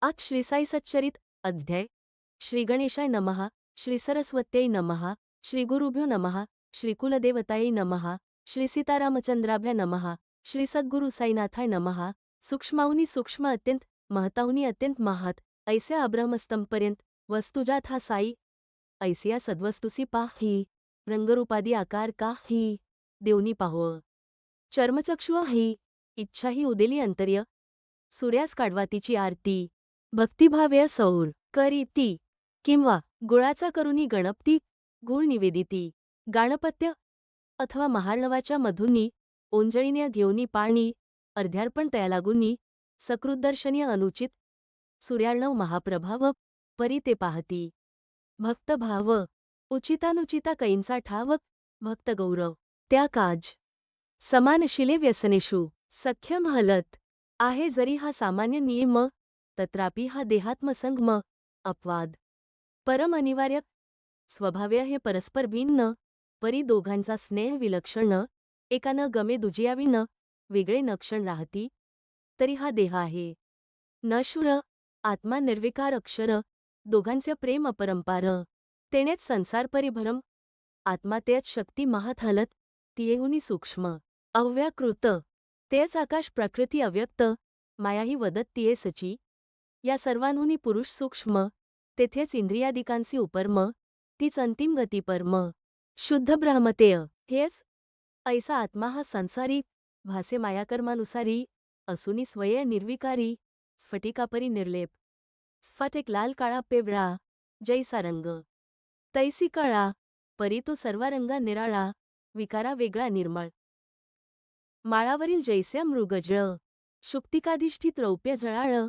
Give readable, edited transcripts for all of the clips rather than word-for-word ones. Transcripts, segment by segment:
आज श्री साई सच्चरित अध्याय श्री गणेशाय नमः, श्री सरस्वत्यै नमः, श्री गुरुभ्यो नमः, श्री कुलदेवतायै नमः, श्री सीतारामचंद्राभ्या नमः, श्री सद्गुरु साईनाथाय नमः। सूक्ष्माहुनी सूक्ष्म अत्यंत, महताहुनी अत्यंत महत, ऐसे अब्रह्मस्तंपर्यंत वस्तुजात हा साई, ऐसिया सद्वस्तुसी पाही, रंगरूपादी आकार का ही देवनी पाहो, चर्मचक्षु ही, इच्छा ही उदेली अंतर्य, सूर्यास काढवा तिची आरती, भक्तिभाव्य सौर करीती, किंवा गुळाचा करुनी गणपती गुळ निवेदिती, गाणपत्य अथवा महार्णवाच्या मधुनी ओंजळीने घेऊनी पाणी, अर्ध्यार्पण तया लागुनी, सकृद्दर्शनीय अनुचित, सूर्यार्णव महाप्रभाव, परी ते पाहती, भक्तभाव, उचितानुचिता कैंचा ठाव, भक्तगौरव, त्या काज, समानशिले व्यसनेषु, सख्यम हलत, आहे जरी हा सामान्य नियम, तत्रापि हा देहात्मसंगम, अपवाद, परम अनिवार्य, स्वभाव्य हे परस्पर भिन्न, परी दोघांचा स्नेह विलक्षण, एकानं गमे दुजियाविन, वेगळे नक्षण राहती, तरी हा देह आहे. नश्वर, आत्मा निर्विकार अक्षर, दोघांचे प्रेम अपरंपार, तेणेच संसार परिभ्रम, आत्मा तेच शक्ती महात हलत, तियेहुनी सूक्ष्म, अव्याकृत, तेच आकाश प्रकृती अव्यक्त, मायाही वदत तिये सची, या सर्वांहुनी पुरुष सूक्ष्म, तेथेच इंद्रियादिकांसी उपरम, तीच अंतिम गती परम, शुद्ध ब्रह्मतेय, हेच ऐसा आत्मा हा संसारी, भासे मायाकर्मानुसारी, असुनी स्वये निर्विकारी, स्फटिकापरी निर्लेप, स्फटिक लाल काळा पेवळा, जैसा रंग तैसी कळा, परी तो सर्व रंगा निराळा, विकारा वेगळा निर्मळ, माळावरील जैसे मृगजळ, शुक्तिकाधिष्ठित रौप्य जळाळ,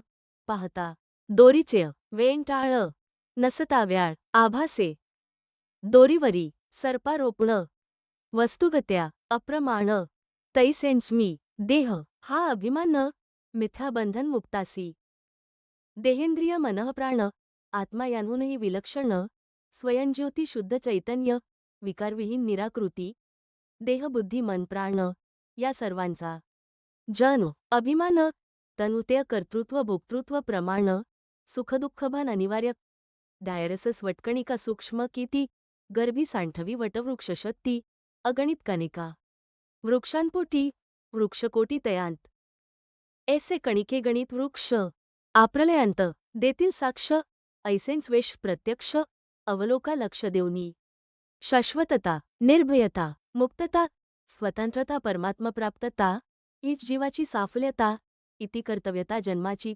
पाहता दोरीचे वेंटाळ, नसता व्याळ, आभासे दोरीवरी सर्पारोपण, वस्तुगत्या अप्रमाण, तैसेंच मी, देह हा अभिमान, मिथ्याबंधन मुक्तासी, देहेंद्रिय मनःप्राण, आत्मा यांहूनही विलक्षण, स्वयंज्योती शुद्ध चैतन्य, विकारविहीन निराकृती, देहबुद्धी मन प्राण, या सर्वांचा जन अभिमान, तनुतेय कर्तृत्व भोक्तृत्व प्रमाण, सुखदुःखभान अनिवार्य, डायरसस वटकणिका सूक्ष्म किती, गर्भी सांठवी वटवृक्षशक्ती, अगणित कणिका, वृक्षांपोटी, वृक्षकोटी तयांत, ऐसे कणिके गणित वृक्ष, आप्रलयांत, देतील साक्ष, ऐसेंच वेश प्रत्यक्ष, अवलोका लक्ष देऊनी, शाश्वतता, निर्भयता, मुक्तता, स्वतंत्रता परमात्मप्राप्तता, हीच जीवाची साफल्यता, इति कर्तव्यता जन्माची,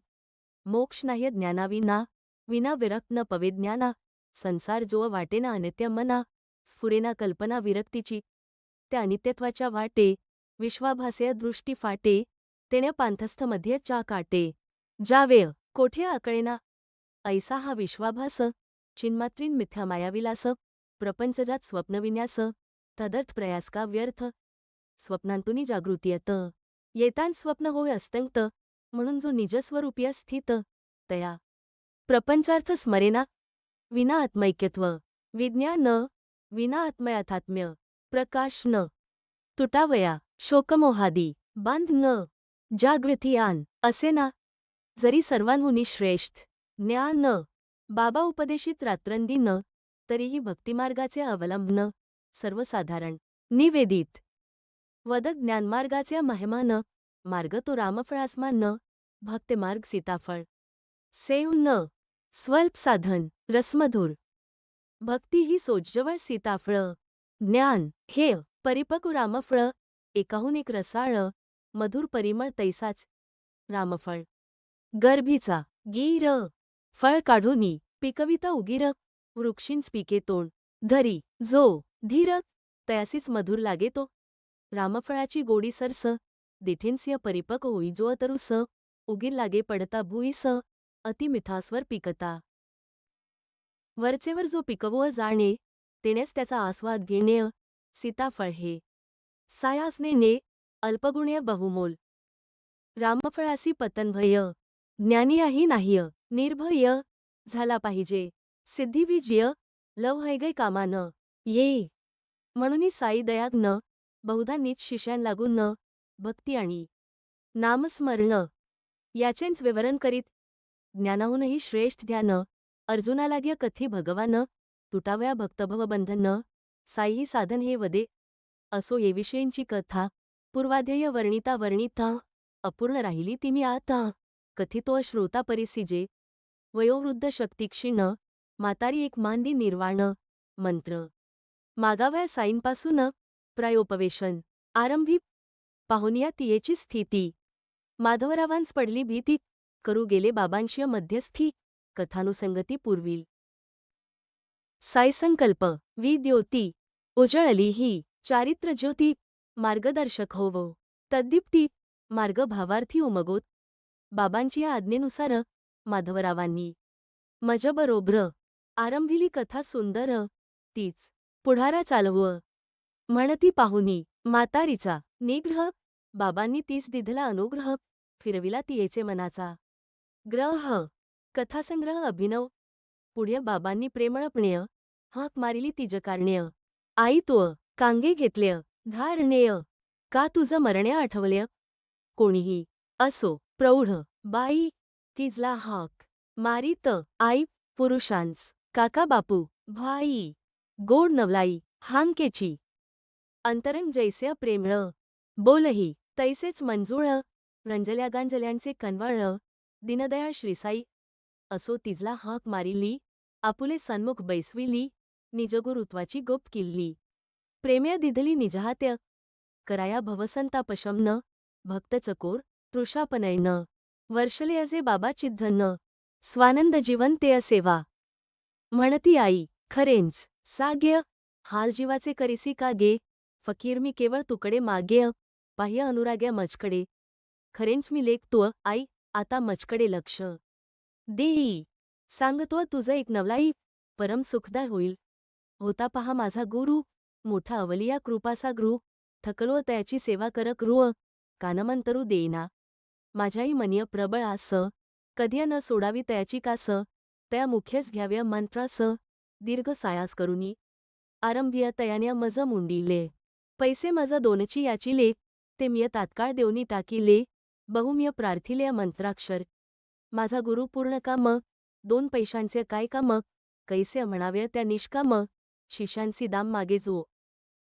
मोक्ष नाही ज्ञानाविना, विना विरक्त न पवेज्ञाना, संसार जो वाटेना अनित्य मना, स्फुरेना कल्पना विरक्तीची, त्या अनित्यत्वाच्या वाटे, विश्वाभासेय दृष्टी फाटे, तेण्या पांथस्थ मध्ये चा काटे, जावेय, कोठे आकळेना, ऐसा हा विश्वाभास, चिन्मात्रीन मिथ्या मायाविलास, प्रपंचजात स्वप्नविन्यास, तदर्थ प्रयास का व्यर्थ, स्वप्नांतुनी जागृती येतान स्वप्न होय अस्तंक्त, म्हणून जो निजस्वरूपीय स्थित, तया प्रपंचार्थ स्मरेना, विना आत्मैक्यत्व, विज्ञान विना आत्मयाथात्म्य, प्रकाश न तुटावया, शोकमोहादी बांध न जागृतीयान, असे ना, जरी सर्वांहुनी श्रेष्ठ ज्ञान बाबा उपदेशित रात्रंदिन, तरीही भक्तिमार्गाचे अवलंबन, सर्वसाधारण निवेदित, वदत ज्ञानमार्गाचे महिमान, मार्ग तो रामफळासमान, भक्तिमार्ग सीताफळ, सेव न स्वल्प साधन रसमधुर, भक्ती ही सोज्जवळ सीताफळ, ज्ञान हे परिपक्व रामफळ, एकाहून एक रसाळ, मधुर परिमळ तैसाच रामफळ, गर्भीचा गीर, फळ काढूनी पिकविता उगीर, वृक्षींच पिके तोंड धरी, जो धीर, तयासीच मधुर लागे तो, रामफळाची गोडी सरस, दिठेंसिय परिपक्व होई जो तरुस, उगीर लागे पडता भुईस, अति मिठास्वर पिकता, वरचेवर जो पिकवो जाणे, तेणेच त्याचा आस्वाद घेणे, सीताफळ हे सायासने ने, अल्पगुण्य बहुमोल, रामफळासी पतनभय, ज्ञानियाही नाह्य, निर्भय झाला पाहिजे, सिद्धिविजय लवहैगै कामान, ये म्हणूनी साई दयाग्न, बहुधा नीच शिष्यां लागून भक्ती आणि नामस्मरण, याचेंच विवरण करीत ज्ञानाहूनही श्रेष्ठ ध्यान अर्जुनालाग्य कथी भगवान तुटावया भक्तभव बंधन साई साधन हे वदे असो येविषयींची कथा पूर्वाध्यय वर्णिता अपूर्ण राहिली ती मी आता कथितो श्रोता परिसिजे वयोवृद्ध शक्ती क्षीण म्हातारी एक मांडी निर्वाण मंत्र मागाव्या साईंपासून प्रायोपवेशन आरंभी पाहुनिया तियेची स्थिती माधवरावांस पडली भीती करू गेले बाबांशी मध्यस्थी कथानुसंगती पूर्वील साईसंकल्प वि द्योती उजळली ही चारित्र ज्योती मार्गदर्शक होवो तद्दीप्ती मार्ग भावार्थी उमगोत बाबांची या आज्ञेनुसार माधवरावांनी मजबरोब्र आरंभिली कथा सुंदर तीच पुढारा चालवं म्हणती पाहुनी म्हातारीचा निग्रह बाबांनी तीच दिधला अनुग्रह फिरविला तियेचे मनाचा ग्रह कथासंग्रह अभिनव पुढे बाबांनी प्रेमळपणेय हाक मारिली तिजकारण्य आई तुअ कांगे घेतलेय धारणेय का तुझं मरणे आठवलेय कोणीही असो प्रौढ बाई तिजला हाक मारीत आई पुरुषांस काका बापू भाई गोड नवलाई हांकेची अंतरंग जैसे प्रेमळ बोलही तैसेच मंजुळ रंजल्या गांजल्यांचे कनवाळ दीनदयाळ श्रीसाई असो तिजला हाक मारिली आपुले सन्मुख बैसविली निजगुरुत्वाची गोप किल्ली प्रेम्या दिधली निजहात्य कराया भवसंतापशमन भक्त चकोर तृषापनयन वर्षले अजे बाबा चिद्धन्न स्वानंद जीवन ते असेवा म्हणती आई खरेंच साग्य हाल जीवाचे करिसी का गे फकीर मी केवळ तुकडे मागेय बाह्य अनुराग्या मजकडे खरेंच मी लेख तुअ आई आता मजकडे लक्ष देई सांगतो तुझं एक नवलाई परम सुखदाय होईल होता पहा माझा गुरु मोठा अवलिया कृपासागृ थकलो त्याची सेवा करक रुअ कानमंतरू देईना माझ्याही मनीय प्रबळ आस कधी न सोडावी तयाची कास तया मुख्यच घ्याव्या मंत्रास दीर्घ सायास करुनी आरंभिय तयान्या मज मुंडीले पैसे मज दोनची याचिले ते मिय तात्काळ देऊनी टाकीले बहुमिय प्रार्थिले मंत्राक्षर माझा गुरु पूर्ण काम 2 पैशांचे काय काम कैसे म्हणावे त्या निष्काम शिष्यांसी दाम मागे जो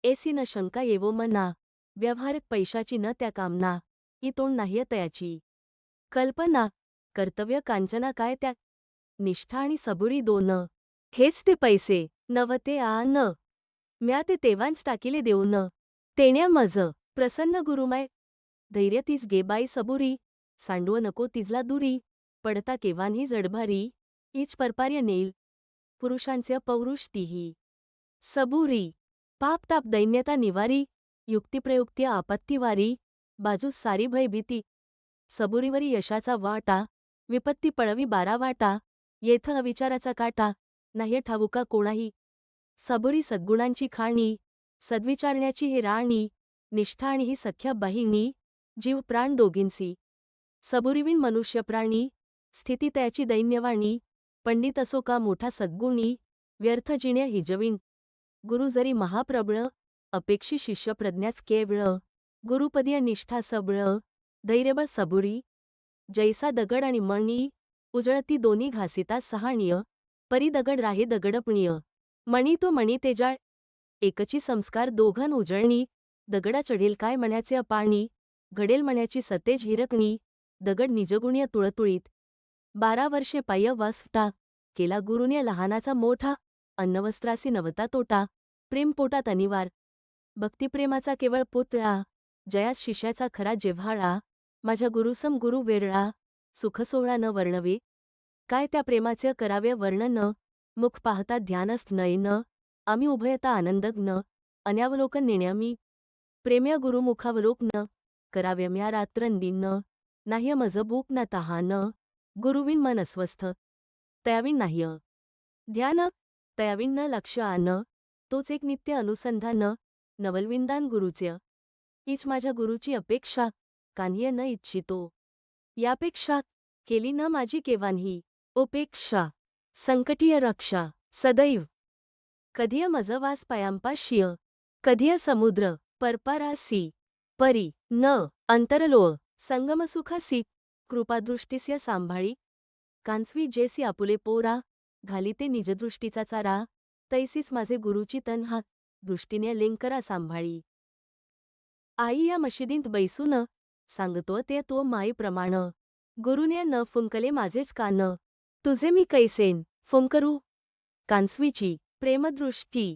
एसी न शंका येवो मना व्यवहारक पैशाची न त्या कामना ई तोंड नाहीय तयाची कल्पना कर्तव्य कांचना काय त्या निष्ठा आणि सबुरी दोन हेच ते पैसे नवते आ न म्या ते तेव्हांच टाकीले देऊन तेण्या मज प्रसन्न गुरुमाय धैर्य तीच गेबाई सबुरी सांडव नको तिजला दुरी पडता केव्हांही जडभारी ईच परपार्य नेईल पुरुषांचे पौरुष तीही सबुरी पापताप दैन्यता निवारी युक्तिप्रयुक्ती आपत्तीवारी बाजूस सारी भयभीती सबुरीवरी यशाचा वाटा विपत्ती पळवी 12 वाटा येथ अविचाराचा काटा नाही ठावुका कोणाही सबुरी सद्गुणांची खाणी सद्विचारण्याची ही राणी निष्ठा आणि ही सख्या बहिणी जीव प्राण दोघींसी सबुरीविण मनुष्य प्राणी स्थिती त्याची दैन्यवाणी पंडित असो का मोठा सद्गुणी व्यर्थ जिण्या हिजविण गुरु जरी महाप्रबळ अपेक्षी शिष्य प्रज्ञाच केवळ गुरुपदीय निष्ठा सबळ धैर्यबळ सबुरी जैसा दगड आणि मणी उजळती दोन्ही घासिता सहाणीय परी दगड राहे दगडपणीय मणी तो मणी तेजाळ एकची संस्कार दोघन उजळणी दगडा चढेल काय मण्याचे अपाणी घडेल मण्याची सतेज हिरकणी दगड निजगुण्य तुळतुळीत 12 वर्षे पाय्य वासफटा केला गुरुने लहानाचा मोठा अन्नवस्त्रासी नवता तोटा प्रेम पोटात अनिवार भक्तिप्रेमाचा केवळ पुतळा जयास शिष्याचा खरा जिव्हाळा माझ्या गुरुसम गुरु वेरळा सुखसोहळा न वर्णवे काय त्या प्रेमाचे करावे वर्णन मुख पाहता ध्यानस्थ नयन आम्ही उभयता आनंदग्न अन्यावलोकन नेण्यामी प्रेम्या गुरुमुखावलोकन कराव्यम्या रात्रंदिन नाह्य मज भूक न तहान गुरुविण मन अस्वस्थ तयाविण नाह्य ध्यान तयाविण न लक्ष आन तोच एक नित्य अनुसंधान नवलविंदान गुरुचे हीच माझ्या गुरुची अपेक्षा कान्ह्य न इच्छितो यापेक्षा केली न माझी केव्हांही उपेक्षा संकटीय रक्षा सदैव कधीय मज वास पायांपाशिय कधीय समुद्र परपरासी परी न अंतरलोळ संगमसुखासी कृपादृष्टीस्य सांभाळी कांसवी जेसी आपुले पोरा घालिते निजदृष्टीचा चारा तैसीच माझे गुरुची तन्हा दृष्टीने लेंकरा सांभाळी. आई या मशिदींत बैसून सांगतो ते तो माईप्रमाण गुरुने न फुंकले माझेच कान तुझे मी कैसेन फुंकरू. कांसवीची प्रेमदृष्टी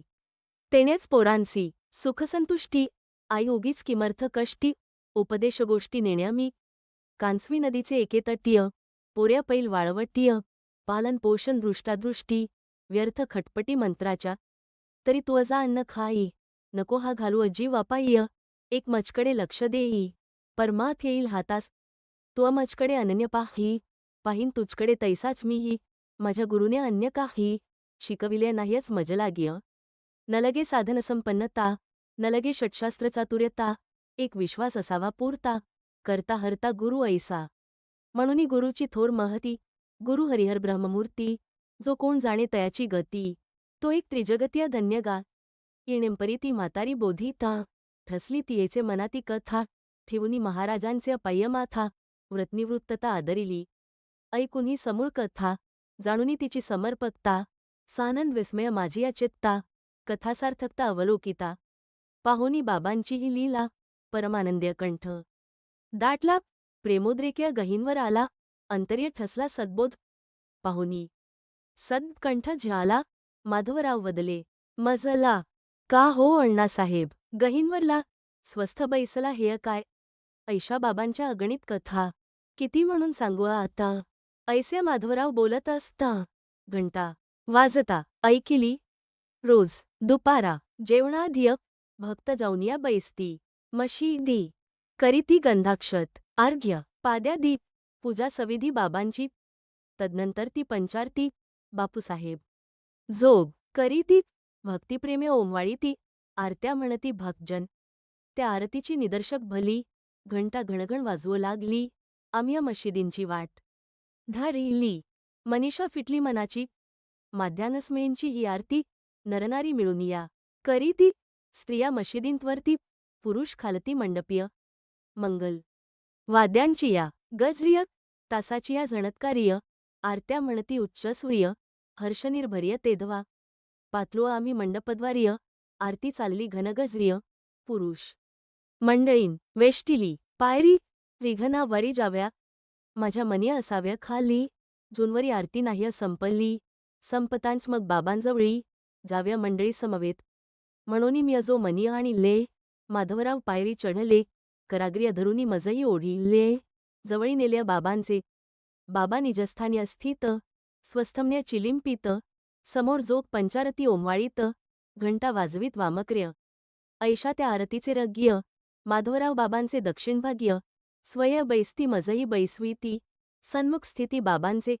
तेणेच पोरांसी सुखसंतुष्टी आई उगीच किमर्थ कष्टी उपदेशगोष्टी नेण्या मी. कांसवी नदीचे एके तटीय पोऱ्या पैल वाळवटीय पालन पोषण दृष्टादृष्टी व्यर्थ खटपटी मंत्राच्या तरी तू अजा अन्न खाई नको हा घालू अजी वापाईय एक मजकडे लक्ष देई परमात येईल हातास तू मजकडे अनन्य पाही पाहीन तुझकडे तैसाच मीही माझ्या गुरुने अन्य काही शिकविले नाहीच मज लागिय न लगे साधनसंपन्नता न लगे षटशास्त्र चातुर्यता एक विश्वास असावा पुरता करता हरता गुरु ऐसा म्हणून गुरुची थोर महती गुरु हरिहर ब्रह्ममूर्ती जो कोण जाणे तयाची गती तो एक त्रिजगतीय धन्यगा येणेंपरी ती म्हातारी बोधिता ठसली तियेचे मनाती कथा ठेवुनी महाराजांचे अपाय्य माथा व्रतनिवृत्तता आदरिली ऐकुनी समूळ कथा जाणुनी तिची समर्पकता सानंद विस्मय माझी या चित्ता कथासार्थकता अवलोकिता पाहोनी बाबांची ही लीला परमानंद्य कंठ दाटला प्रेमोद्रेक्य गहींवर आला अंतर्य ठसला सद्बोध पाहुनी सदकंठ झाला माधवराव वदले मजला का हो अण्णासाहेब गहींवरला स्वस्थ बैसला हेय काय ऐशा बाबांच्या अगणित कथा किती म्हणून सांगू आता ऐसे माधवराव बोलत असता घंटा वाजता ऐकिली रोज दुपारा जेवणाधिय भक्त जाऊनिया बैसती मशिदी करीती गंधाक्षत अर्घ्य पाद्यादीप पूजा सविधी बाबांची तदनंतर ती पंचारती बापूसाहेब जोग करीती भक्तिप्रेमे ओंवाळीती आरत्या म्हणती भक्तजन त्या आरतीची निदर्शक भली घंटा घणघण वाजवू लागली आम्या मशिदींची वाट धरिली मनीषा फिटली मनाची माध्यानस्मेंची ही आरती नरनारी मिळून या करीती स्त्रिया मशिदींतवरती पुरुष खालती मंडपीय मंगल वाद्यांची या गजरिय तासाची या झणत्कारिय आरत्या म्हणती उच्चसूर्य हर्षनिर्भर्य तेधवा पातलो आम्ही मंडपद्वार्य आरती चालली घनगजरिय पुरुष मंडळीन वेष्टिली पायरी रिघना वरी जाव्या माझ्या मनी असाव्या खाली जूनवरी आरती नाह्य संपली संपतांच मग बाबांजवळी जाव्या मंडळी समवेत म्हणून मी अजो मनी आणि ले माधवराव पायरी चढले कराग्र्य धरुनी मजही ओढिले जवळी नेल्या बाबांचे बाबा निजस्थानी अस्थित स्वस्थम्य चिलिंपित समोर जोग पंचारती ओंवाळीत घंटा वाजवीत वामक्र्य ऐशा त्या आरतीचे रग्य माधवराव बाबांचे दक्षिणभाग्य स्वय बैसती मजही बैसवीती सन्मुख स्थिती बाबांचे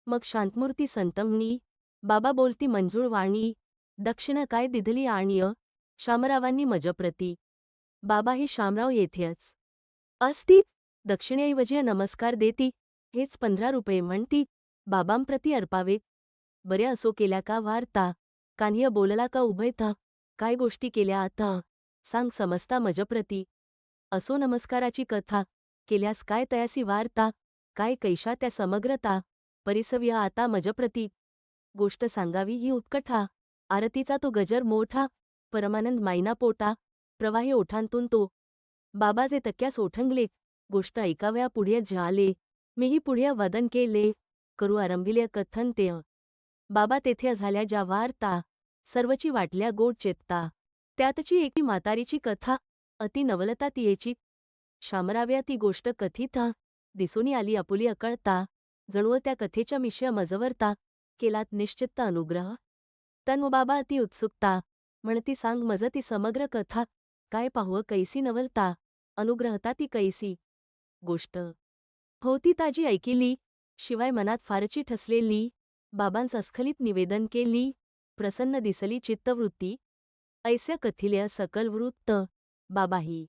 मग शांतमूर्ती संतमणी बाबा बोलती मंजूळ वाणी दक्षिणा काय दिधली आणीय शामरावांनी मजप्रती बाबाही शामराव येथेच असती दक्षिणेऐवजी नमस्कार देती हेच 15 रुपये म्हणती बाबांप्रती अर्पावे बऱ्या असो केल्या का वार्ता कान्ह्य बोलला का उभयता काय गोष्टी केल्या आता सांग समजता मजप्रती असो नमस्काराची कथा केल्यास काय तयासी वार्ता काय कैशा त्या समग्रता परिसव्य आता मजप्रती गोष्ट सांगावी ही उत्कठा आरतीचा तो गजर मोठा परमानंद मायना पोटा प्रवाही ओठांतून तो बाबाजे तक्यास ओठंगले गोष्ट ऐकाव्या पुढे झाले मीही पुढे वदन केले करू आरंभिले कथन ते बाबा तेथे झाल्या ज्या वार्ता सर्वची वाटल्या गोड चेत्ता त्यातची एकी म्हातारीची कथा अति नवलता तियेची शामराव्या ती गोष्ट कथिता दिसूनी आली आपुली अकळता जणू त्या कथेच्या मिश्य मजवरता केलात निश्चित्त अनुग्रह तन्व बाबा अति उत्सुकता म्हणती सांग मज ती समग्र कथा काय पाहुव कैसी नवलता अनुग्रहता ती कैसी गोष्ट होती ताजी ऐकिली शिवाय मनात फारची ठसलेली बाबांच अस्खलित निवेदन केली प्रसन्न दिसली चित्तवृत्ती ऐस्य कथिल्या सकल वृत्त बाबाही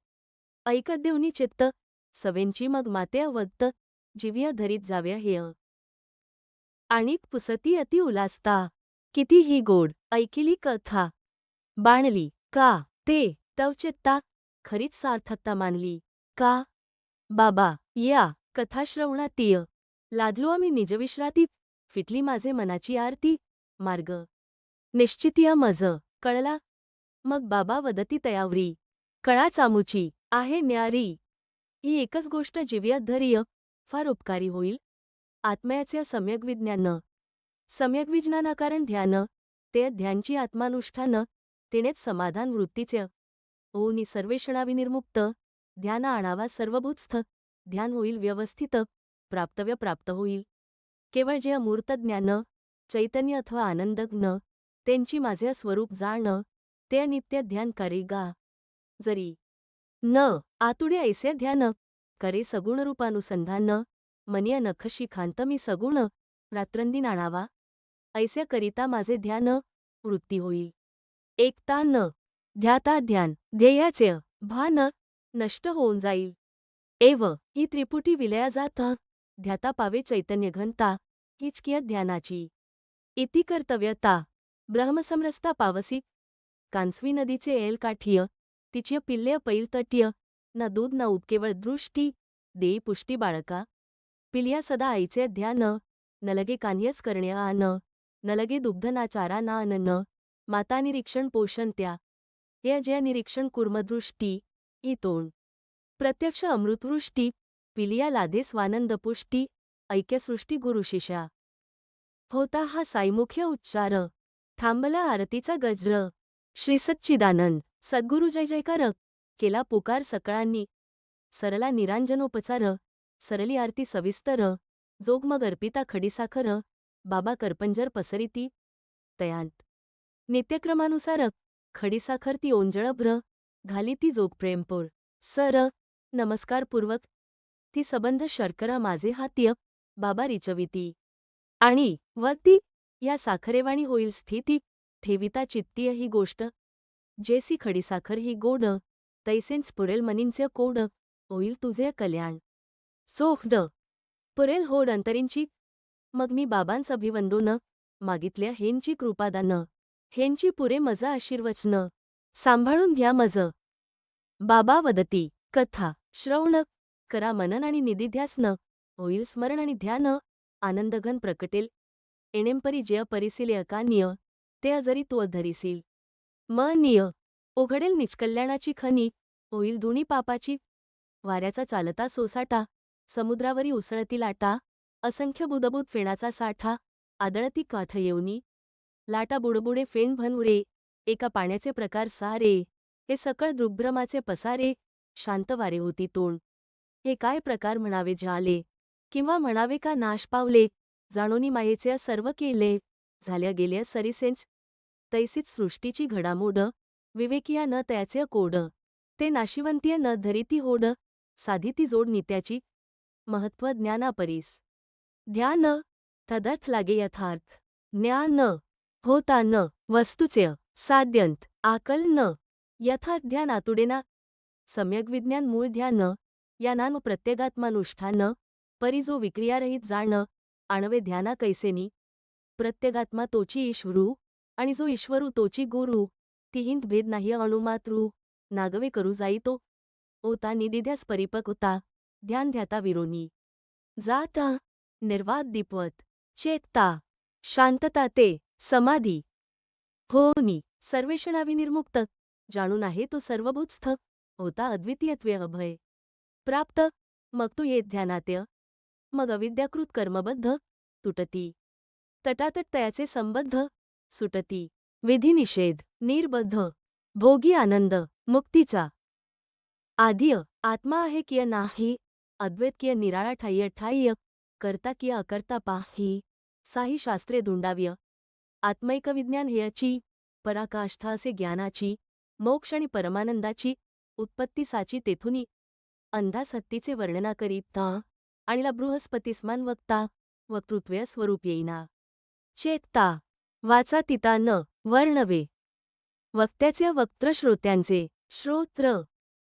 ऐकत देऊनी चित्त सवेंची मग माते अवत्त जिव्य धरीत जाव्या हेय आणिक पुसती अति उलासता किती ही गोड ऐकिली कथा बाणली का ते तवचित्ता खरीच सार्थकता मानली का बाबा या कथाश्रवणातीय लादलो आम्ही निजविश्राती, फिटली माझे मनाची आरती, मार्ग निश्चितीय मज कळला. मग बाबा वदती तयावरी, कळा चामूची आहे न्यारी. ही एकच गोष्ट जीव्यात धैर्य फार उपकारी होईल. आत्म्याचे सम्यक विज्ञान सम्यक विज्ञानाकारण ध्यान, ते ध्यानची आत्मानुष्ठान, तेनेच समाधान वृत्तीचे. ओनी सर्वेषणाविनिर्मुक्त, ध्यान आणावा सर्वभूतस्थ, ध्यान होईल व्यवस्थित, प्राप्तव्य प्राप्त होईल. केवळ जे अमूर्त ज्ञान, चैतन्य अथवा आनंदघ्न, त्यांची माझे स्वरूप जाणं, ते नित्य ध्यान करे गा. जरी न आतुडे ऐसे ध्यान करे सगुण रूपानुसंधान, मनिय नख शिखांत मी सगुण, रात्रंदिन आणावा, ऐसे करिता माझे ध्यान वृत्ती होईल. एकता न ध्याता ध्यान ध्येयाचे भान नष्ट होऊन जाईल. एव ही त्रिपुटी विलया जात, ध्याता पावे चैतन्य घनता, हीच कियत ध्यानाची इति कर्तव्यता. ब्रह्मसमरसता पावसी, कांसवी नदीचे एल काठीय, तिची पिल्ले पैल तटीय, न दूध न उप केवळ दृष्टी, देई पुष्टी बाळका. पिलिया सदा आईचे ध्यान, न लगे कान्यच करणे आन, न लगे दुग्धनाचारा ना अनन, माता निरीक्षण पोषण त्या. हे जय निरीक्षण कुर्मदृष्टी, ही तोंड प्रत्यक्ष अमृतवृष्टी, पिलिया लादे स्वानंद पुष्टी, ऐक्यसृष्टी गुरुशिष्या. होता हा साईमुख्य उच्चार, थांबला आरतीचा गजर. श्री सच्चिदानंद सद्गुरु जय जयकार, केला पुकार सकळांनी, सरला निरांजनोपचार, सरली आरती सविस्तर, जोगमग अर्पिता खडीसाखर, बाबा करपंजर पसरिती, तयांत नित्यक्रमानुसार, खडीसाखर ती ओंजळभ्र, घाली ती जोग प्रेमपूर, सर नमस्कारपूर्वक, ती सबंध शर्करा माझे हातीय, बाबा रिचविती. आणि व ती या साखरेवाणी होईल स्थिती, ठेविता चित्तीय ही गोष्ट, जेसी खडीसाखर ही गोड, तैसेंच पुरेल मनींचे कोड, होईल तुझे कल्याण. सोखड पुरेल होड अंतरींची. मग मी बाबांस अभिवंदून, मागितल्या हेंची कृपादान, हेंची पुरे मज आशीर्वचन, सांभाळून घ्या मज. बाबा वदती कथा श्रवण करा मनन आणि निधिध्यासन, होईल स्मरण आणि ध्यान, आनंदघन प्रकटेल. एणेंपरी जे परिसिले अकानिय, ते अजरी तू अधरिसील. निय उघडेल निष्कल्याणाची खनी, होईल धुणी पापाची. वाऱ्याचा चालता सोसाटा, समुद्रावरी उसळती लाटा, असंख्य बुदबुद फेणाचा साठा, आदळती काठ येऊनी. लाटा बुडबुडे फेण भनुरे, एका पाण्याचे प्रकार सारे, हे सकळ दृग्भ्रमाचे पसारे, शांत वारे होती तोंड. हे काय प्रकार म्हणावे झाले, किंवा म्हणावे का नाश पावले, जाणोनी मायेचे सर्व केले, झाल्या गेल्या सरीसेंच. तैसीच सृष्टीची घडामोड, विवेकिया न त्याचे कोड, ते नाशिवंतीय न धरिती होड, साधी ती जोड नित्याची. महत्त्व ज्ञानापरीस ध्यान, तदर्थ लागे यथार्थ. ज्ञान होता न वस्तुचे साध्यंत आकल न, यथार्थ ध्यान आतुडेना. सम्यक विज्ञान मूळ ध्यान, या नाम प्रत्यगात्मानुष्ठान, परी जो विक्रियारहित जाण, आणवे ध्याना कैसेनी. प्रत्यगात्मा तोची ईश्वरू, आणि जो ईश्वरू तोची गुरु, तिहिंत भेद नाही अणुमातृ, नागवे करू जाई तो. ओता निदिध्यास परिपक होता, ध्यान ध्याता विरोनी जाता. निर्वात दीपवत चेतता, शांतता ते समाधी होनी. सर्वेषणाविनिर्मुक्त, जाणून आहे तो सर्वभूतस्थ, होता अद्वितीयत्वे अभय प्राप्त. मग तो येत ध्यानात्य, मग अविद्याकृत कर्मबद्ध तुटती. तटातट तयाचे संबद्ध सुटती. विधिनिषेध निर्बद्ध, भोगी आनंद मुक्तीचा. आद्य आत्मा आहे किय नाही, अद्वैत किय निराळा ठाय्य ठाय्य, करता किय अकर्ता पाही, साही शास्त्रे धुंडाव्य. आत्मैक विज्ञान हेयची, पराकाष्ठा असे ज्ञानाची, मोक्ष आणि परमानंदाची उत्पत्ती साची तेथुनी. अंधास हत्तीचे वर्णना करीता, आणिला बृहस्पतीसमान वक्ता, वक्तृत्वय स्वरूप येईना. चेतता वाचा तिता न वर्णवे, वक्त्याचे वक्त्र श्रोत्यांचे श्रोत्र,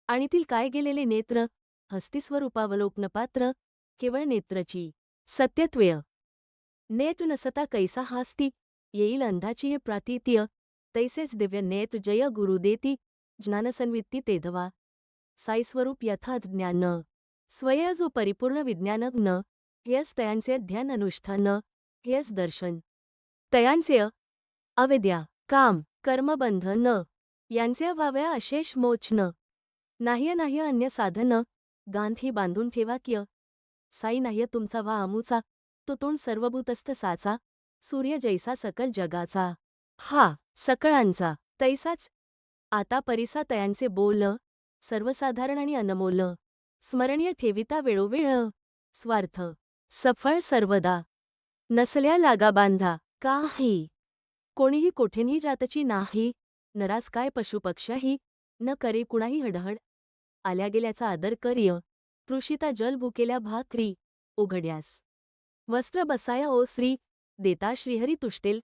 आणि तील काय गेलेले नेत्र, हस्तिस्वरूपावलोकनपात्र, केवळ नेत्रची सत्यत्वेय. नेत्र नसता कैसा हास्ती, येईल अंधाची हे प्रातित्य, तैसेच दिव्य नेत्र जय गुरु देती, ज्ञानसन्वित्ती तेधवा. साईस्वरूप यथार्थ ज्ञान, स्वय जो परिपूर्ण विज्ञानज्ञ, हेच तयांचे ध्यान अनुष्ठान, हेच दर्शन. तयांचे अविद्या, काम, कर्मबंधन यांचे व्हाव्या अशेष मोचन. नाही अन्य साधन, गांधी बांधून ठेवा किय. साई नाही तुमचा वा आमुचा, तो तोंड सर्वभूतस्थ साचा, सूर्य जैसा सकल जगाचा. हा सकळांचा तैसाच. आता परिसा तयांचे बोल, सर्वसाधारण आणि अनमोल. स्मरणीय ठेविता वेळोवेळ, स्वार्थ सफळ सर्वदा. नसल्या लागा बांधा काही, कोणीही कोठेनी जातची नाही. नरास काय पशुपक्ष्याही, न करे कुणाही हडहड. आल्या गेल्याचा आदर कर्य, तृषिता जल भुकेल्या भाकरी. उघड्यास वस्त्र बसाया ओसरी, देता श्रीहरी तुष्टेल.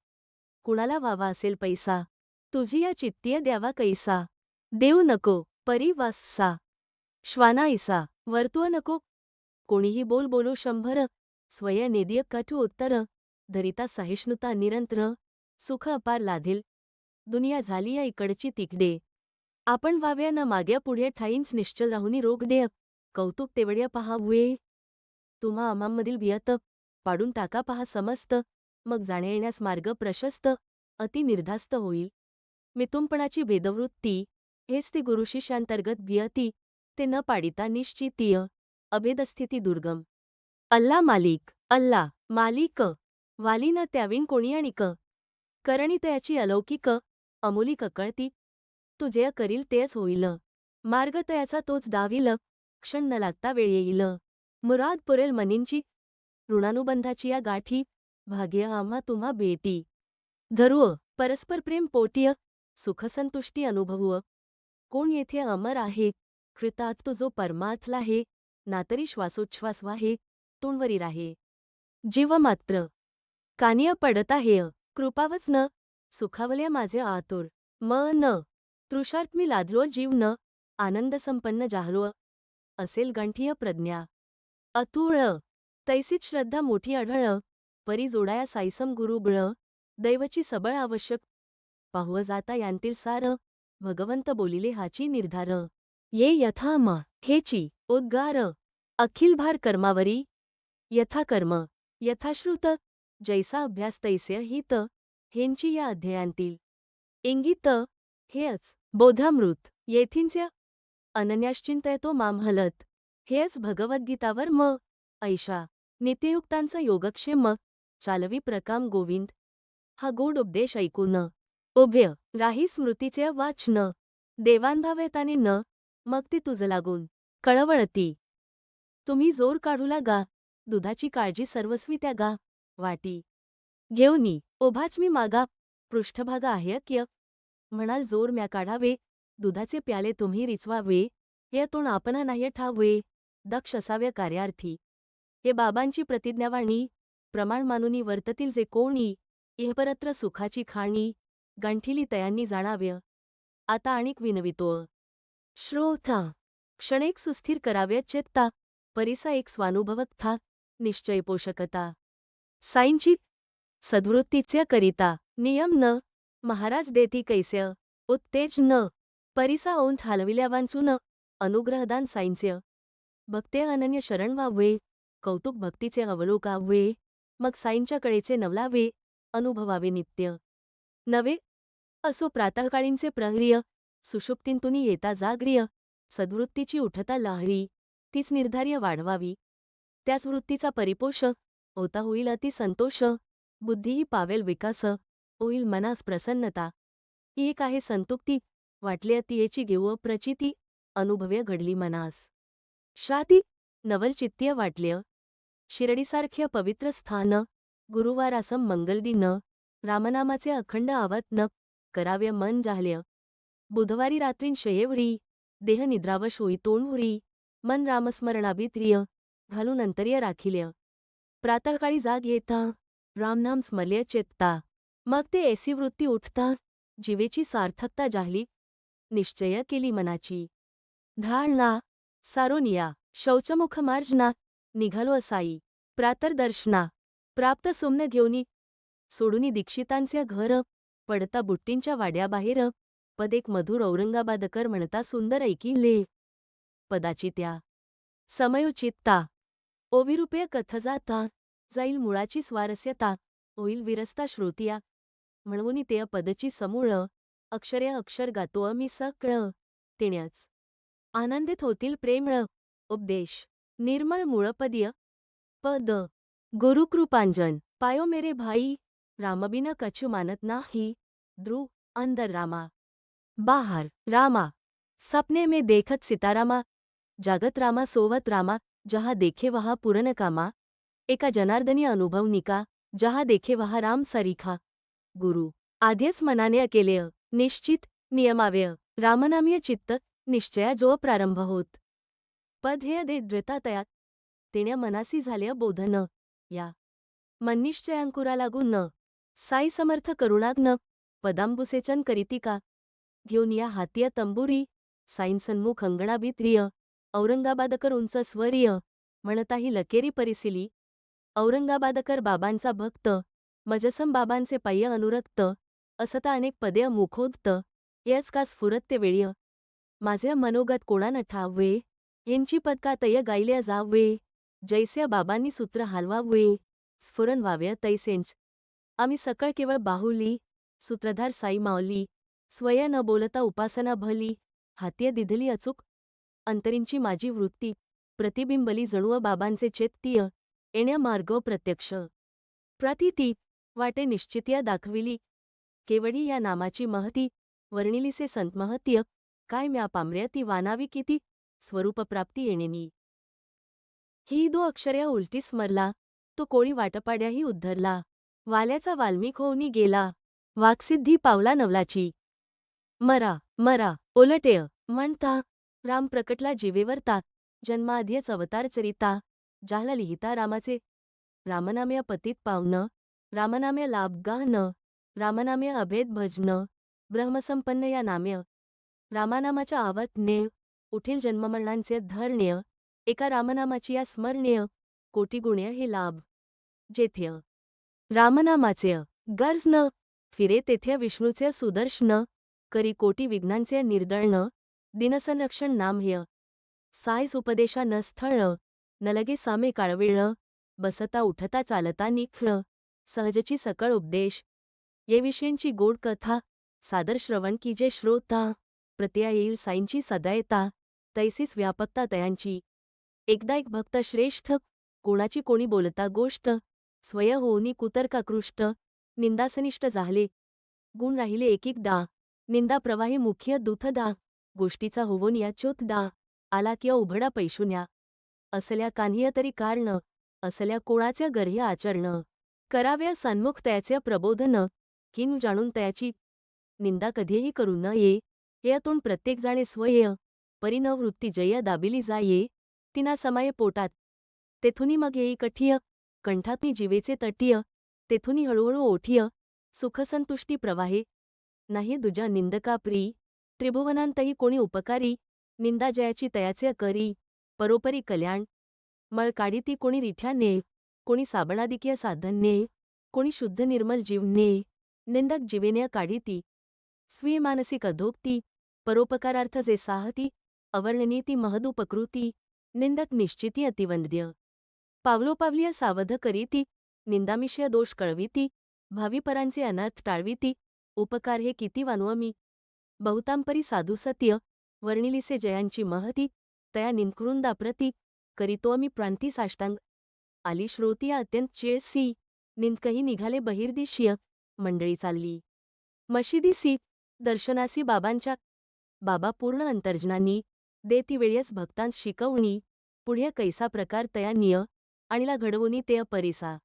कुणाला व्हावा असेल पैसा, तुझी या चित्तीय द्यावा कैसा. देऊ नको परी वासा, श्वानाईसा वर्तुअ नको. कोणीही बोल बोलो शंभर, स्वयनेदिय कटु उत्तर. धरिता सहिष्णुता निरंतर, सुख अपार लाधेल. दुनिया झाली या इकडची तिकडे, आपण व्हाव्या न माग्या पुढे ठाईंच निश्चल राहुनी रोगडे. कौतुक तेवढ्या पहा वे, तुम्हा आम्हांमधील बियत. पाडून टाका पहा समस्त, मग जाण्या येण्यास मार्ग प्रशस्त. अति निर्धास्त होईल मितुंपणाची भेदवृत्ती, हेच ती गुरुशिष्यांतर्गत बियती. ते न पाडिता निश्चितीय, अभेदस्थिती दुर्गम. अल्ला मालिक, अल्ला मालिक, वाली न त्यावीन कोणी आणिक. करणी तयाची अलौकिक, अमूलिक कळती. तू जे करील तेच होईल, मार्ग तयाचा तोच दावील. क्षण न लागता वेळ येईल, मुराद पुरेल मनींची. ऋणानुबंधाची या गाठी, भाग्य आम्हा तुम्हा भेटी. धरुव परस्पर प्रेम पोटीय, सुखसंतुष्टी अनुभवुव. कोण येथे अमर आहे, कृतार्थ तो जो परमार्थला हे. नातरी श्वासोच्छ्वास वाहे, तोंडवरी राहे जीव मात्र. कानिय पडता हेय, कृपावच न. सुखावल्या माझे आतुर मन, तृषार्थ मी लादलो जीव न. आनंद संपन्न जाहलो, असेल गंठीय प्रज्ञा. अतुळ तैसीच श्रद्धा मोठी आढळ, परी जोडाया साईसम गुरुबळ. दैवची सबळ आवश्यक, पाहुव जाता यांतील सार. भगवंत बोलिले हाची निर्धार. ये यथाम हेची उद्गार, अखिल भार कर्मावरी. यथा कर्म यथाश्रुत, जैसा अभ्यास तैसे हित. हेंची या अध्यायांतील इंगित, हेच बोधामृत. येथींच्या अनन्याश्चिंतय तो मामहलत, हेच भगवद्गीतावर म. ऐशा नित्ययुक्तांचा योगक्षेम, चालवी प्रकाम गोविंद. हा गोड उपदेश ऐकून उभ्य राही स्मृतीचे वाचन. देवांभावेताने न, मग ती तुझ लागून कळवळती. तुम्ही जोर काढू लागा, दुधाची काळजी सर्वस्वी त्या गा. वाटी घेऊनी उभाच मी मागा, पृष्ठभाग आहे अक्य. म्हणाल जोर म्या काढावे, दुधाचे प्याले तुम्ही रिचवावे. हे तोंड आपणा नाही ठावे, दक्ष असाव्या कार्यार्थी. हे बाबांची प्रतिज्ञावाणी, प्रमाण मानुनी वर्ततील जे कोणी. इहपरत्र सुखाची खाणी, गांठीली तयांनी जाणाव्य. आता आणिक विनवितो श्रोता, क्षणेक सुस्थिर कराव्य चित्ता. परिसा एक स्वानुभवकथा, निश्चय पोषकता. साईंची सद्वृत्तीचे करिता, नियम न. महाराज देती कैस्य उत्तेज न. परिसा ओंठ हलविल्या वांचून, अनुग्रहदान साईंचे. भक्ते अनन्य शरण व्हावे, कौतुक भक्तीचे अवलोकावे. मग साईंच्या कळेचे नवलावे, अनुभवावे नित्य नवे. असो प्रातःकाळींचे प्रहर्य, सुषुप्तींतुनी येता जाग्रिय. सद्वृत्तीची उठता लहरी, तीच निर्धार्य वाढवावी. त्याच वृत्तीचा परिपोष, होता होईल अति संतोष. बुद्धीही पावेल विकास, होईल मनास प्रसन्नता. ही एक आहे संतुक्ती, वाटले अति येची घेऊ प्रचिती. अनुभव्य घडली मनास शाती, नवलचित्तीय वाटल्य. शिर्डीसारख्य पवित्र स्थान, गुरुवारासम मंगलदिन. रामनामाचे अखंड आवर्तन, कराव्य मन जाहल्य. बुधवारी रात्रीन शयेवरी, देह निद्रावश होई तोंडहुरी. मन रामस्मरणाभित्रिय, घालून अंतर्य राखिल्य. प्रातःकाळी जाग येता, रामनाम स्मर्य चेतता. मग ते ऐसी वृत्ती उठता, जीवेची सार्थकता जाहली. निश्चय केली मनाची धारणा. सारोनिया शौचमुख मार्जना, निघालो असाई प्रातर्दर्शना. प्राप्त सुम्न घेऊनी, सोडूनी दीक्षितांचे घर. पडता बुट्टींच्या वाड्याबाहेर, पद एक मधुर औरंगाबादकर म्हणता सुंदर ऐकिले. पदाची त्या समयोचित्ता ओविरूपय कथजाता जाईल मुळाची स्वारस्यता होईल विरस्ता श्रोतिया म्हणून ते पदची समूळ अक्षरे अक्षर गातो मी सकळ तिण्याच आनंदित होतील प्रेमळ उपदेश निर्मळ मूळपदीय पद गुरुकृपांजन पायो मेरे भाई रामबिन कछु मानत नाही ध्रुव अंदर रामा बाहर रामा सपने में देखत सितारामा जागत रामा सोवत रामा जहा देखे वहा पूरन कामा एका जनार्दनी अनुभव निका जहा देखे वहा राम सरीखा गुरु आद्यच मनाने अकेलेय निश्चित नियमाव्यय रामनामीय चित्त निश्चया जो प्रारंभ होत पद हे दे दृतातयात तिण्या मनासी झाले बोधन या मन्निश्चयांकुरा लागून न साई समर्थ करुणाग्न पदांबुसेचन करीतिका घेऊन या हातीय तंबुरी साईंसन्मुख अंगणाभित्रिय औरंगाबादकर उंच स्वरिय म्हणताही लकेरी परिसिली औरंगाबादकर बाबांचा भक्त मजसम बाबांचे पाय्य अनुरक्त असता अनेक पदे मुखोक्त येच का स्फुरत ते वेळीय माझे मनोगत कोणान ठावे यांची पदका तय गायल्या जावे जैस्या बाबांनी सूत्र हालवावे स्फुरन व्हाव्य तैसेंच आम्ही सकळ केवळ बाहुली सूत्रधार साई मावली स्वय न बोलता उपासना भली हातीय दिधली अचूक अंतरींची माझी वृत्ती प्रतिबिंबली जणुव बाबांचे चैत्य येण्या मार्ग प्रत्यक्ष प्रतिती वाटे निश्चित्या दाखविली केवडी या नामाची महती वर्णिलीसे संतमहत्य काय म्या पामऱ्या ती वानावी किती स्वरूपप्राप्ती येणेनी ही दो अक्षर्या उलटी स्मरला तो कोळी वाटपाड्याही उद्धरला वाल्याचा वाल्मिक होऊनी गेला वाक्सिद्धी पावला नवलाची मरा मरा उलटेय म्हणता राम प्रकटला जीवेवर जन्माध्यच अवतार चरिता जाहला लिहिता रामाचे रामनाम्य पतित पावन रामनाम्य लाभगान रामनाम्य अभेद भजन ब्रह्मसंपन्न या नाम्य रामानामाच्या आवतनेय उठील जन्ममरणांचे धर्ण्य एका रामनामाची या स्मरणेय कोटिगुण्य हे लाभ जेथ्य रामनामाचे गरज न फिरे तेथे विष्णूचे सुदर्शन करी कोटी विघ्नांचे निर्दळण दिनसंरक्षण नाम ह्य सायस उपदेशा न स्थळ न लगे सामे काळवेळ बसता उठता चालता निखळ सहजची सकळ उपदेश ये विषयांची गोड कथा सादर श्रवण की जे श्रोता प्रत्या येईल साईंची सदायता तैसीच व्यापकता तयांची एकदा एक भक्त श्रेष्ठ कोणाची कोणी बोलता गोष्ट स्वय होऊनी कुतर्काकृष्ट निंदासनिष्ठ झाले गुण राहिले एकेकदा निंदा प्रवाही मुख्य दुथदा गोष्टीचा होवून या चोतदा आला किंवा उभडा पैशुन्या असल्या कान्ह्य तरी कारण असल्या कोणाच्या गर्ह्य आचरण कराव्या सन्मुख त्याचे प्रबोधन किंवा जाणून त्याची निंदा कधीही करू न ये यातून प्रत्येक जाणे स्वय्य परिणवृत्ती जय दाबिली जाये तिना समाये पोटात तेथुनी मग येई कठीय कंठातनी जीवेचे तटीय तेथुनी हळूहळू ओठीय सुखसंतुष्टी प्रवाहे नाही दुजा निंदका प्री त्रिभुवनांतही कोणी उपकारी निंदा जयाची तयाचे करी परोपरी कल्याण मळ काढीती कोणी रिठ्याने कोणी साबणादिकीय साधन्ये कोणी शुद्ध निर्मल जीवने निंदक जीवेन्या काढीती स्वीय मानसिक अधोक्ती परोपकारार्थ जे साहती अवर्णनीय ती महदुपकृती निंदक निश्चिती अतिवंद्य पावलोपावलीय सावध करीती निंदामिषय दोष कळविती भावीपरांचे अनर्थ टाळविती उपकार हे किती वानवमी बहुतांपरी साधू सत्य वर्णिलीसे जयांची महती तया निंदकृंदाप्रती करीतो मी प्रांती साष्टांग आली श्रोतिया अत्यंत चेळसी निंदकही निघाले बहिर्दिशीय मंडळी चालली मशिदीसी दर्शनासी बाबांच्या बाबा पूर्ण अंतर्जनानी देती वेळीच भक्तांस शिकवणी पुढे कैसा प्रकार तया निय आणिला घडवुनी ते परिसा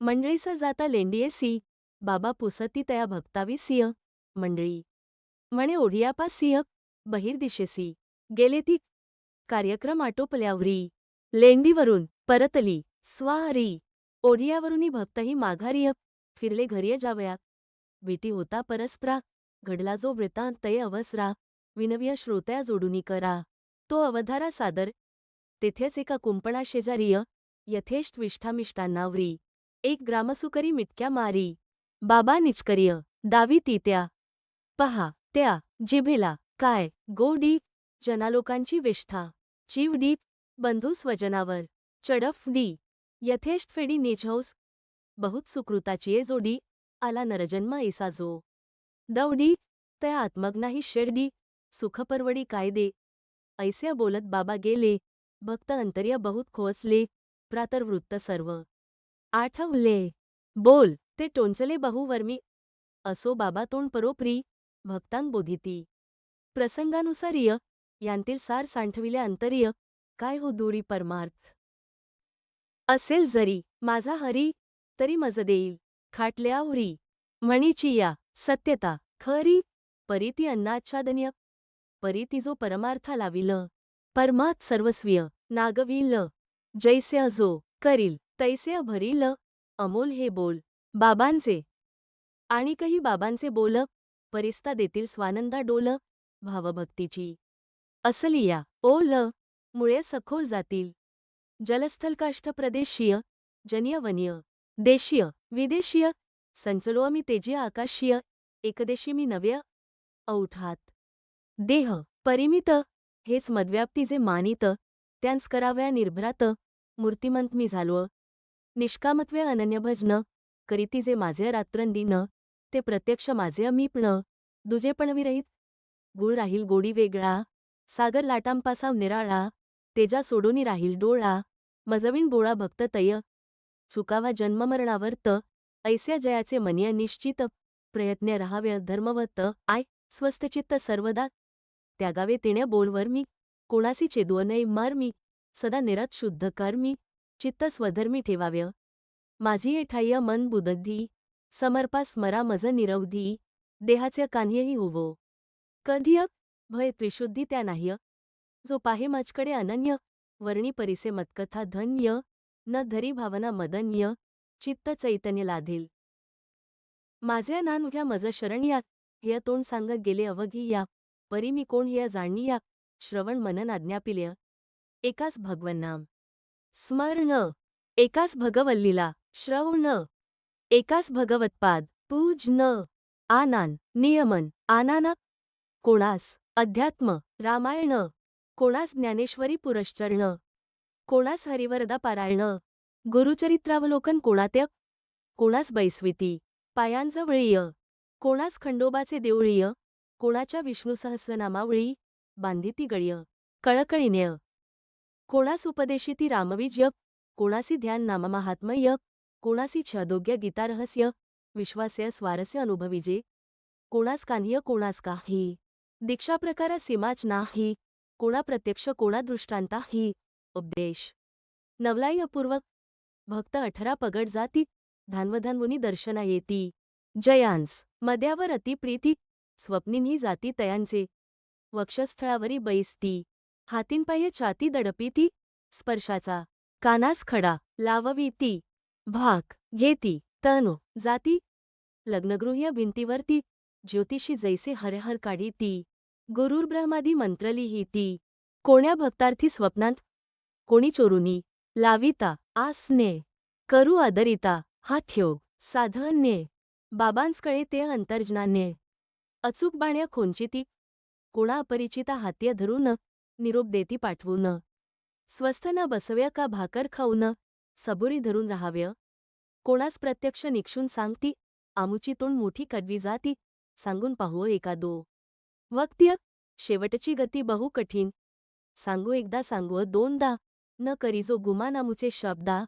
मंडळीस जाता लेंडियेसी बाबा पुसती तया भक्ताविसिय मंडळी म्हणे ओढियापासिय बहिर्दिशेसी गेले ती कार्यक्रम आटोपल्यावरी लेंडीवरून परतली स्वारी ओढियावरूनी भक्तही माघारीय फिरले घरी जावया भेटी होता परस्परा घडला जो वृत्तांत तय अवसरा विनव्य श्रोत्या जोडुनी करा तो अवधारा सादर तेथेच एका कुंपणा शेजारीय यथेष्ट विष्ठामिष्टांनावरी एक ग्रामसुकरी मिटक्या मारी बाबा निचकरिय दावी ती त्या पहा त्या जिभेला काय गोडी जनालोकांची विष्ठा चिवडीप बंधू स्वजनावर चडफ डी यथेष्ट फेडी नेझहौस बहुत सुकृताची जोडी आला नरजन्म ऐसा जो दवडी तया आत्मग्नाही शेरडी सुखपरवडी कायदे ऐसे बोलत बाबा गेले भक्त अंतर्य बहुत खोचले प्रातर्वृत्त सर्व आठवले बोल ते टोंचले बहुवर्मी असो बाबा तोंड परोपरी भक्तांग बोधिती प्रसंगानुसार्य यांतील सार सांठविले अंतर्य काय हो दूरी परमार्थ असेल जरी माझा हरी तरी मज देईल खाटल्यावरी म्हणीची या सत्यता खरी परीती अन्नाच्छादन्य परीती जो परमार्था लाविल परमात सर्वस्वीय नागविल जैसे अजो करील तैसे अभरील अमोल हे बोल बाबांचे आणिकही बाबांचे बोल परिस्ता देतील स्वानंदा डोल भावभक्तीची असलिया ओल मुळे सखोल जातील जलस्थलकाष्ठ प्रदेशीय जनीय वनीय देशीय विदेशीय संचलो मी तेजीय आकाशीय एकदेशी मी नव्य औठात देह परिमित हेच मद्व्याप्ती जे मानित त्यांस कराव्या निर्भरात मूर्तिमंत मी झालो निष्कामत्वे अनन्यभजन करीती जे माझे रात्रंदिन ते प्रत्यक्ष माझे अमीपण दुजेपणविरहित गुळ राहील गोडी वेगळा सागर लाटांपासाव निराळा तेजा सोडूनी राहील डोळा मजविण बोळा भक्त तय चुकावा जन्ममरणावर्त ऐस्या जयाचे मनिय निश्चित प्रयत्न रहावे धर्मवत आय स्वस्थचित्त सर्वदा त्यागावे तिण्या बोलवर मी कोणासी चेदुअ नये मार्मी सदा निरत शुद्ध कर्मी चित्त स्वधर्मी ठेवाव्य माझी एठाय्य मन बुदधी समर्पा स्मरा मज निरवधी देहाचे कान्ह्यही होवो कधिय भय त्रिशुद्धी त्या नाह्य जो पाहे मजकडे अनन्य वर्णी परिसे मतकथा धन्य न धरी भावना मदन्य चित्त चैतन्य लाधेल माझे नानघ्या मज शरणया हे तोंड सांगत गेले अवघी या परी मी कोण हे जाणणी या श्रवण मनन आज्ञापिल्य एकाच भगवन्नाम स्मरण एकाच भगवल्लीला श्रवण एकाच भगवत्पाद पूजन आनान नियमन आनाना कोणास अध्यात्म रामायण कोणास ज्ञानेश्वरी पुरश्चरण कोणास हरिवरदा पारायण गुरुचरित्रावलोकन कोणात्य कोणास बैस्विती पायांजवळीय कोणास खंडोबाचे देऊळीय कोणाच्या विष्णुसहस्रनामावळी बांधिती गळीय कळकळीनेय कोणास उपदेशिती रामविजय कोणासी ध्यान नाममाहात्म्य कोणासी छादोग्य गीतारहस्य विश्वास्य स्वारस्य अनुभविजे कोणास कान्ह्य कोणास काही दीक्षाप्रकारा सीमाच नाही कोणा प्रत्यक्ष कोणा दृष्टांताही उपदेश नवलाई अपूर्वक भक्त 18 पगड जाती धान्वधान्वुनी दर्शना येती जयांस मद्यावर अतिप्रीती स्वप्निनी जाती तयांचे वक्षस्थळावरी बैसती हातींपाये छाती दडपीती स्पर्शाचा कानास खडा लाववीती भाक घेती तनु जाती लग्नगृह्य भिंतीवरती ज्योतिषी जैसे हरहर काढीती गुरुर्ब्रह्मादी मंत्र लिहिती कोण्या भक्तार्थी स्वप्नांत कोणी चोरुनी लाविता आसने करू आदरिता हाथयोग साधन्ये बाबांसकडे ते अंतर्जनाने अचूक बाण्या खोंचिती कोणा अपरिचिता हात्य धरून निरोप देती पाठवून स्वस्थ न बसव्या का भाकर खाऊन सबुरी धरून राहाव्य कोणास प्रत्यक्ष निक्षून सांगती आमुची तोंड मोठी कडवी जाती सांगून पाहुव एका दो वक्त्य शेवटची गती बहु कठीण सांगू एकदा सांगू दोनदा न करी जो गुमान आमुचे शब्दा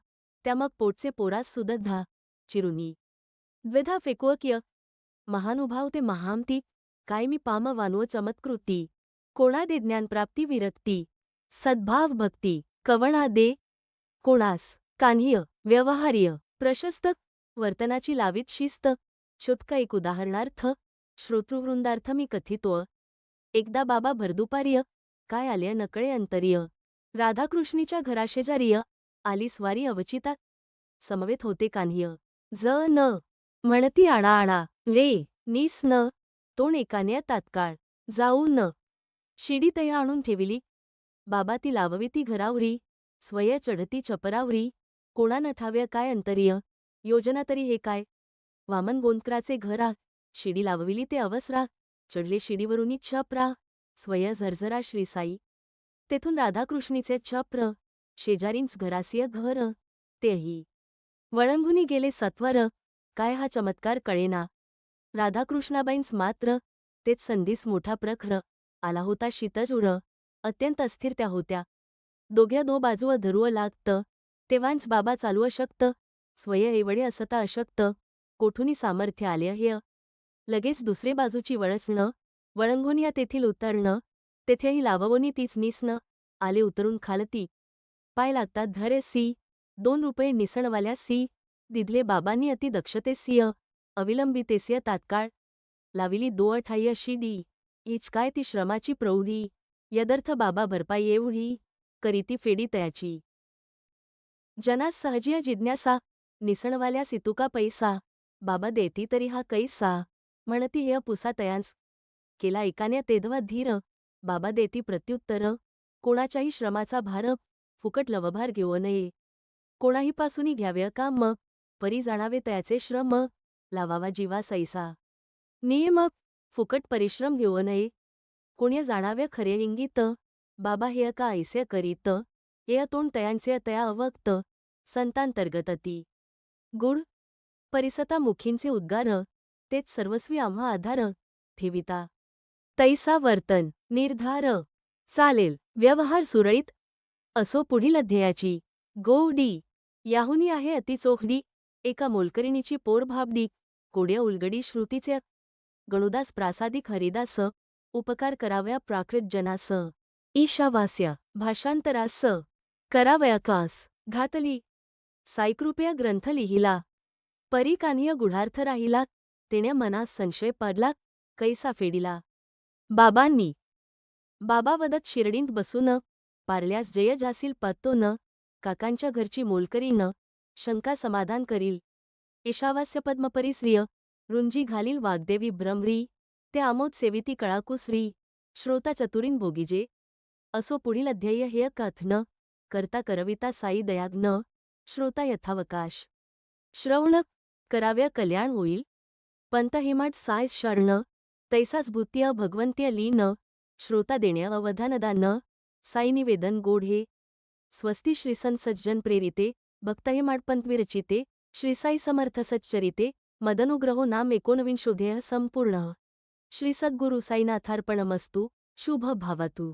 त्या मग पोटचे पोरास सुदधा चिरुनी द्विधा फेकुअक्य महानुभाव ते महामती काय मी पाम वानुव चमत्कृती कोणा दे ज्ञानप्राप्ती विरक्ती सद्भाव भक्ती कवणा दे कोणास कान्ह्य व्यवहार्य प्रशस्त वर्तनाची लावीत शिस्त छुटका एक उदाहरणार्थ श्रोतृवृंदार्थ मी कथितो एकदा बाबा भरदुपार्य काय आल्या नकळे अंतर्य राधाकृष्णीच्या घराशेजारीय आली स्वारी अवचिता समवेत होते कान्ह्य ज न म्हणती आणा आणा रे नीस न तोण एकान्या तात्काळ जाऊ न शिडी तया आणून ठेविली बाबा ती लावविती घरावरी स्वय चढती चपरावरी कोणा नठाव्या काय अंतर्य योजना तरी हे काय वामन गोंदकराचे घरा शिडी लावविली ते अवसरा चढले शिडीवरुनी छपरा स्वय झरझरा श्रीसाई तेथून राधाकृष्णीचे छप्र शेजारींच घरासिय घर तेही वळंगुनी गेले सत्वर काय हा चमत्कार कळेना. राधाकृष्णाबाईंस मात्र तेच संधीस मोठा प्रखर आला होता शीतज उर अत्यंत अस्थिर त्या होत्या. दोघ्या दो बाजूव धरुव लागतं तेव्हांच बाबा चालू अशक्त स्वय एवढे असता अशक्त कोठुनी सामर्थ्य आले हेय. लगेच दुसरे बाजूची वळचणं वळंगुनिया तेथील उतरणं तेथेही लाववोनी तीच निसणं आले उतरून खालती पाय लागतात धरे सी 2 रुपये निसणवाल्या सी दिधले बाबांनी अति दक्षतेसिय अविलंबितेसिय तात्काळ लाविली 2 अशी डी हीच काय ती श्रमाची प्रौढी यदर्थ बाबा भरपाई एवढी करीती फेडी तयाची. जनास सहजीय जिज्ञासा निसणवाल्यास इतुका पैसा बाबा देती तरी हा कैसा म्हणती हेय पुसा तयांस केला एकाने तेधवा धीर बाबा देती प्रत्युत्तर कोणाच्याही श्रमाचा भार फुकट लवभार घेऊ नये कोणाहीपासूनी घ्यावे काम परी जाणावे तयाचे श्रम लावावा जीवा सैसा नियम फुकट परिश्रम घेऊ नये कोणी जाणावे खरे इंगित बाबा हेय का ऐसे करीत हेय तोंड तयांचे तया अवक्त संतांतर्गतती गुड परिसता मुखींचे उद्गार तेच सर्वस्वी आम्हा आधार ठेविता तैसा वर्तन निर्धार चालेल व्यवहार सुरळीत असो पुढील अध्यायाची गोडी याहुनी आहे अतिचोखडी एका मोलकरिणीची पोर भाबडी कोड्या उलगडी श्रुतीचे गणुदास प्रासादिक हरिदास उपकार कराव्या प्राकृत जनास ईशावास्य भाषांतरास करावयाकास घातली साईकृपया ग्रंथ लिहिला परी कानिय गुढार्थ राहिला तेण्या मनास संशय पडला कैसा फेडिला. बाबांनी बाबा वदत शिरडींत बसून पारल्यास जय जासील पत्तो न काकांच्या घरची मोलकरी न शंका समाधान करील ईशावास्य पद्मपरिश्रिय रुंजी घालील वाग्देवी भ्रमरी ते आमोद सेविती कळाकुसरी श्रोता चतुरीन भोगीजे असो पुढील अध्याय हेय कथन करता करविता साई दयाग्न श्रोता यथावकाश श्रवण कराव्या कल्याण होईल पंत हेमाट साय शरण तैसाच भूत्य भगवंत्य लीन श्रोता देण्या अवधानदान साई निवेदन गोढे स्वस्ती श्रीसंत सज्जन प्रेरिते भक्त हेमाडपंत विरचिते श्री साई समर्थ सच्चरिते मदनुग्रहो नाम 19 संपूर्ण श्री सद्गुरु साईनाथार्पणमस्तु शुभ भावतु.